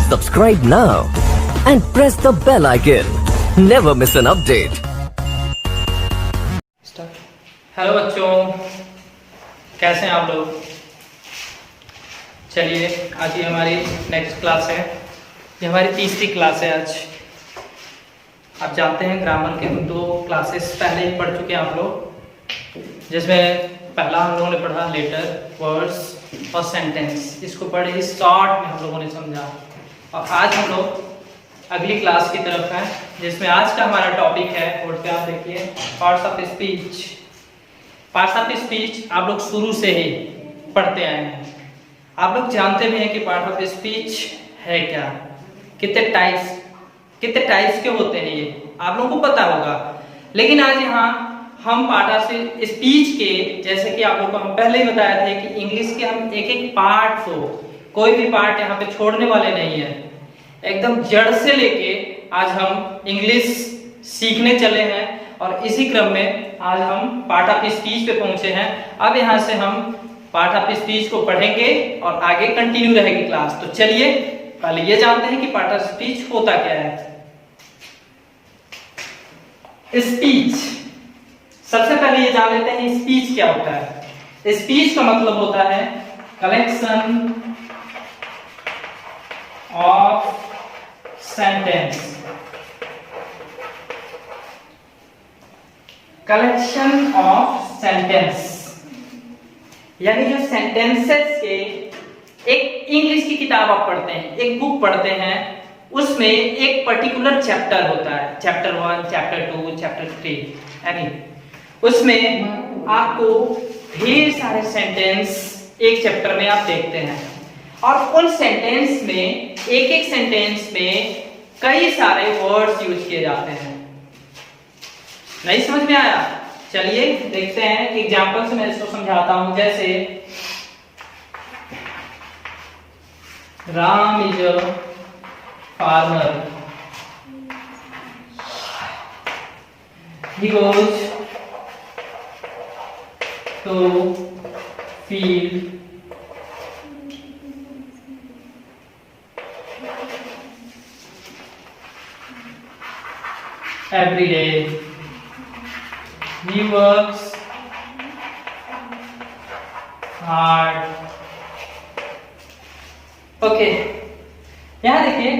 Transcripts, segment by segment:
Subscribe now and press the bell icon. Never miss an update. Hello बच्चों, कैसे हैं आप लोग? चलिए, आज ये हमारी नेक्स्ट क्लास है। ये हमारी तीसरी क्लास है आज। आप जानते हैं ग्रामर के हम 2 क्लासेस पहले ही पढ़ चुके हैं आप लोग, जिसमें पहला हम लोगों ने पढ़ा लेटर, वर्ड्स और सेंटेंस। इसको पढ़े ही शॉर्ट में हम लोगों ने समझा। और आज हम लोग अगली क्लास की तरफ हैं, जिसमें आज का हमारा टॉपिक है, बोर्ड पे आप देखिए, parts of speech. Parts of speech आप लोग शुरू से ही पढ़ते आए हैं। आप लोग जानते भी हैं कि पार्ट ऑफ स्पीच है क्या, कितने टाइप्स के होते हैं, ये आप लोगों को पता होगा। लेकिन आज यहाँ हम पार्ट ऑफ स्पीच के, जैसे कि आप लोगों को हम पहले ही बताया थे कि इंग्लिश के हम एक पार्ट को, कोई भी पार्ट यहाँ पे छोड़ने वाले नहीं है। एकदम जड़ से लेके आज हम इंग्लिश सीखने चले हैं और इसी क्रम में आज हम पार्ट ऑफ स्पीच पे पहुंचे हैं। अब यहाँ से हम पार्ट ऑफ स्पीच को पढ़ेंगे और आगे कंटिन्यू रहेगी क्लास। तो चलिए पहले ये जानते हैं कि पार्ट ऑफ स्पीच होता क्या है। स्पीच, सबसे पहले ये जान लेते हैं स्पीच क्या होता है। स्पीच का मतलब होता है collection of sentence. Collection of sentence यानी जो सेंटेंसेस के, एक इंग्लिश की किताब आप पढ़ते हैं, एक बुक पढ़ते हैं, उसमें एक पर्टिकुलर चैप्टर होता है, चैप्टर 1, चैप्टर 2, चैप्टर 3, यानी उसमें आपको ढेर सारे सेंटेंस एक चैप्टर में आप देखते हैं और उन सेंटेंस में, एक सेंटेंस में कई सारे वर्ड्स यूज किए जाते हैं। नहीं समझ में आया? चलिए देखते हैं, एग्जांपल से मैं इसको समझाता हूं। जैसे Ram is a farmer, he goes to field every day, he works hard। Okay, यहां देखिए,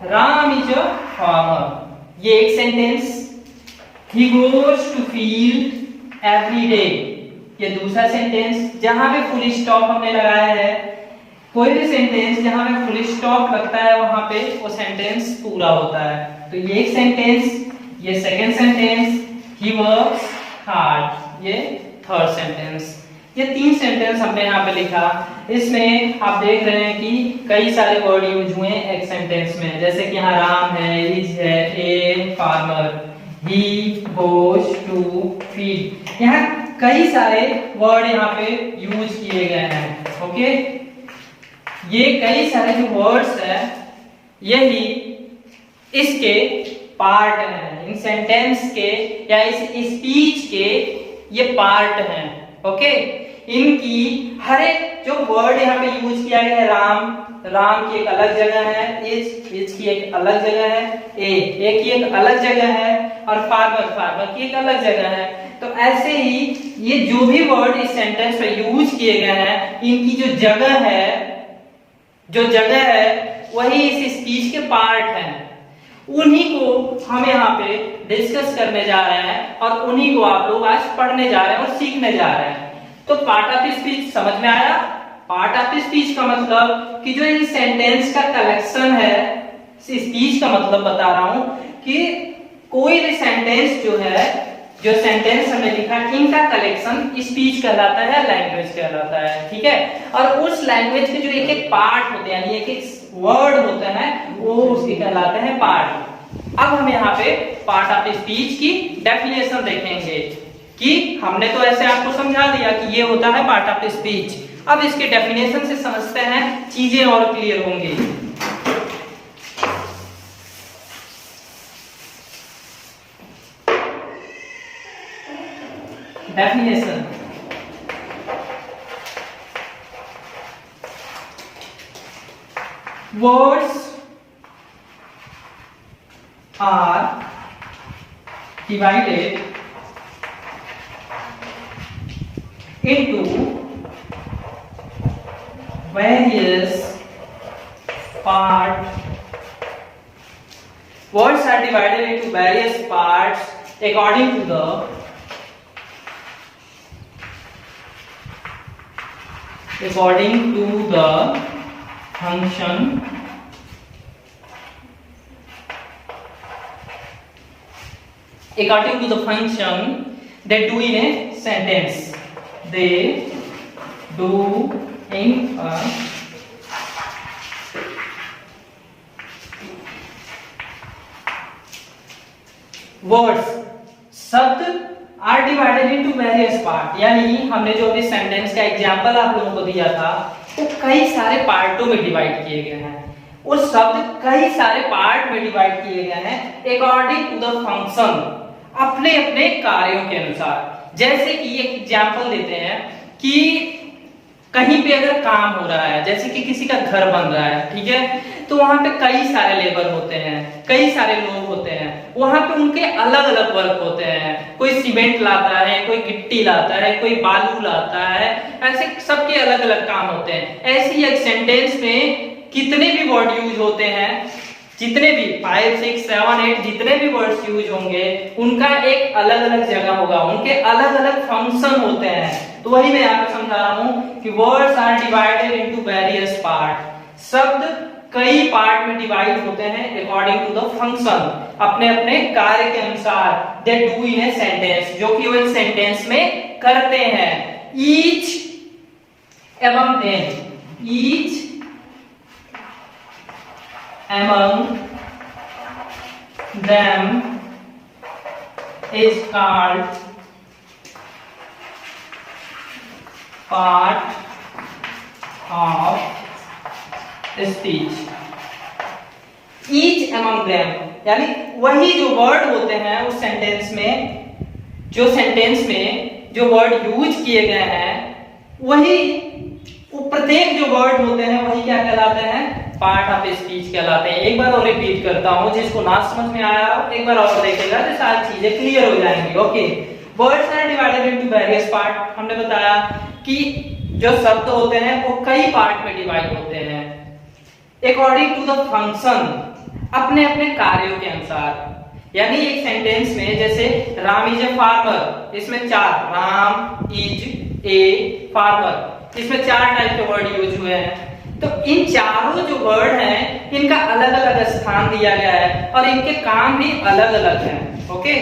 राम इज अ फार्मर, ये एक sentence. he goes to field every day, ये दूसरा सेंटेंस। जहां पे फुल स्टॉप हमने लगाया है, कोई भी सेंटेंस जहां पे फुल स्टॉप लगता है वहां पे वो सेंटेंस पूरा होता है। तो ये एक सेंटेंस, ये second sentence, he works hard, ये थर्ड सेंटेंस। ये 3 सेंटेंस हमने यहाँ पे लिखा। इसमें आप देख रहे हैं कि कई सारे वर्ड यूज हुए हैं एक सेंटेंस में, जैसे कि यहाँ राम है, इज है, a farmer, he goes to feed। यहाँ कई सारे वर्ड यहाँ पे यूज किए गए हैं। ओके, ये कई सारे जो वर्ड्स हैं यही इसके पार्ट हैं, इन सेंटेंस के या इस स्पीच के ये पार्ट हैं। ओके, इनकी हर एक जो वर्ड यहाँ पे यूज किया गया है, राम की एक अलग जगह है, इज की एक अलग जगह है, ए की एक अलग जगह है और फार्मर की एक अलग जगह है। तो ऐसे ही ये जो भी वर्ड इस सेंटेंस पे यूज किए गए हैं, इनकी जो जगह है वही इस स्पीच के पार्ट हैं। उन्हीं को हम यहाँ पे डिस्कस करने जा रहे हैं और उन्हीं को आप लोग आज पढ़ने जा रहे हैं और सीखने जा रहे हैं। तो पार्ट ऑफ स्पीच समझ में आया? पार्ट ऑफ स्पीच का मतलब कि जो ये सेंटेंस का कलेक्शन है, स्पीच का मतलब बता रहा हूं कि कोई भी सेंटेंस जो है, जो सेंटेंस हमने लिखा, इनका कलेक्शन स्पीच कहलाता है, लैंग्वेज कहलाता है। ठीक है, और उस लैंग्वेज के जो एक पार्ट होते हैं, यानी एक वर्ड होते हैं, वो उसके कहलाते हैं पार्ट। अब हम यहाँ पे पार्ट ऑफ स्पीच की डेफिनेशन देखेंगे कि हमने तो ऐसे आपको समझा दिया कि ये होता है पार्ट ऑफ स्पीच। अब इसके डेफिनेशन से समझते हैं, चीजें और क्लियर होंगी। Definition, words are divided into various parts. Words are divided into various parts according to the function they do in a sentence. They do in a words. शब्द are divided into various part, यानी हमने जो अभी sentence का example आप लोगों को दिया था वो कई सारे पार्टों में डिवाइड किए गए हैं। वो शब्द कई सारे पार्ट में डिवाइड किए गए हैं अकॉर्डिंग टू द फंक्शन, अपने अपने कार्यों के अनुसार। जैसे कि एक एग्जांपल देते हैं कि कहीं पे अगर काम हो रहा है, जैसे कि किसी का घर बन रहा है, ठीक है, तो वहां पे कई सारे लेबर होते हैं, कई सारे लोग होते हैं, वहां पे उनके अलग अलग वर्क होते हैं। कोई सीमेंट लाता है, कोई गिट्टी लाता है, कोई बालू लाता है, ऐसे सबके अलग अलग काम होते हैं। ऐसे ही एक सेंटेंस में कितने भी वर्ड यूज होते हैं, जितने भी 5, 6, 7, 8 जितने भी वर्ड्स यूज होंगे उनका एक अलग अलग जगह होगा, उनके अलग अलग फंक्शन होते हैं। तो वही मैं यहाँ पे समझा रहा हूं कि words are divided into various part. शब्द कई पार्ट में डिवाइड होते हैं अकॉर्डिंग टू द फंक्शन, अपने अपने कार्य के अनुसार। They do in a sentence, जो कि वो एक सेंटेंस में करते हैं। Each among them, each among them is called part of speech. Each among them यानी वही जो वर्ड होते हैं उस सेंटेंस में, जो सेंटेंस में जो वर्ड यूज किए गए हैं वही प्रत्येक जो वर्ड होते हैं वही क्या कहलाते हैं, पार्ट ऑफ स्पीच कहलाते हैं। एक बार और रिपीट करता हूं, जिसको ना समझ में आया हो एक बार और देखेगा तो सारी चीजें क्लियर हो जाएंगी। Okay, words are divided into various part. हमने बताया कि जो शब्द होते हैं वो कई पार्ट में डिवाइड होते हैं अकॉर्डिंग टू द फंक्शन, अपने अपने कार्यों के अनुसार। यानी एक सेंटेंस में जैसे राम इज ए फार्मर, इसमें 4, राम इज ए फार्मर, इसमें 4 टाइप के वर्ड यूज हुए हैं। तो इन चारों जो वर्ड हैं इनका अलग अलग स्थान दिया गया है और इनके काम भी अलग अलग हैं। ओके,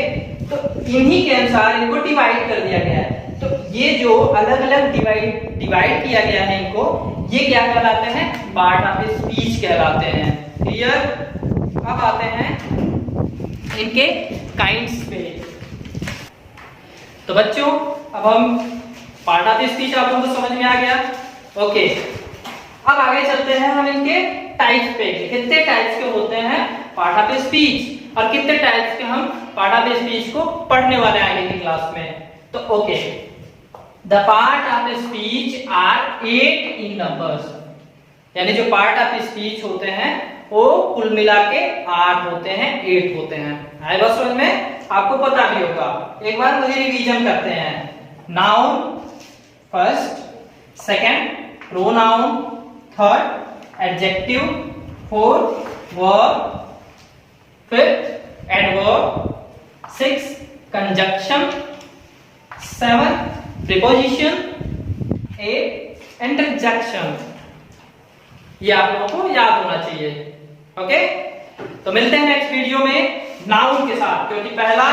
तो इन्हीं के अनुसार इनको डिवाइड कर दिया गया है। तो ये जो अलग अलग डिवाइड किया गया है इनको, ये क्या कहलाते हैं, पार्ट ऑफ स्पीच कहलाते हैं। क्लियर? अब आते हैं इनके काइंड्स पे। तो बच्चों अब हम पार्ट ऑफ स्पीच आप लोगों को समझ में आ गया। ओके, अब आगे चलते हैं हम इनके टाइप्स पे, कितने टाइप्स के होते हैं पार्ट ऑफ स्पीच और कितने टाइप्स के हम पार्ट ऑफ स्पीच को पढ़ने वाले हैं आगे की क्लास में। तो okay, the part of speech are 8 in numbers, यानी जो पार्ट ऑफ स्पीच होते हैं वो कुल मिला के 8 होते हैं, 8 होते हैं। आएगा समझ में? आपको पता भी होगा। एक बार मुझे रिवीजन करते हैं। Noun first, second pronoun, third adjective, fourth verb, fifth adverb, six conjunction, 7 preposition, 8 interjection. ये आप लोगों को याद होना चाहिए। ओके, तो मिलते हैं नेक्स्ट वीडियो में नाउन के साथ, क्योंकि पहला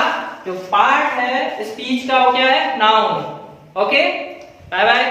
जो पार्ट है स्पीच का वो क्या है, नाउन। Okay, bye bye.